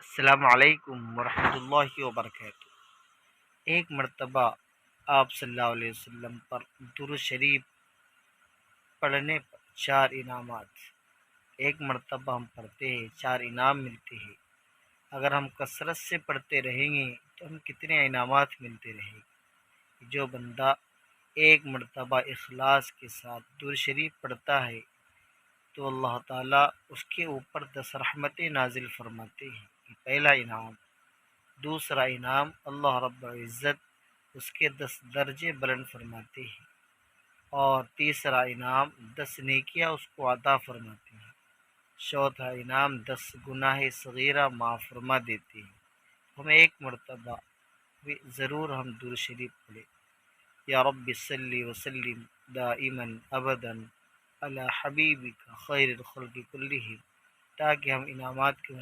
السلام علیکم ورحمۃ اللہ وبرکاتہ۔ ایک مرتبہ آپ صلی اللہ علیہ وسلم پر درود شریف پڑھنے پر 4 انعامات۔ ایک مرتبہ ہم پڑھتے ہیں 4 انعام ملتے ہیں۔ اگر ہم کثرت سے پڑھتے رہیں گے تو ہم کتنے انعامات ملتے رہیں گے۔ جو بندہ ایک مرتبہ اخلاص کے ساتھ درود شریف پڑھتا ہے تو اللہ تعالیٰ اس کے اوپر 10 رحمتیں نازل فرماتے ہیں۔ یہ پہلا انعام۔ دوسرا انعام، اللہ رب العزت اس کے 10 درجے بلند فرماتے ہیں، اور تیسرا انعام 10 نیکیاں اس کو عطا فرماتے ہیں۔ چوتھا انعام 10 گناہ صغیرہ معاف فرما دیتے ہیں۔ ہم ایک مرتبہ بھی ضرور ہم درود شریف پڑھیں۔ یا رب صلی وسلم دائما ابدا علی حبیبک خیر الخلق کلہم، تاکہ ہم انعامات کے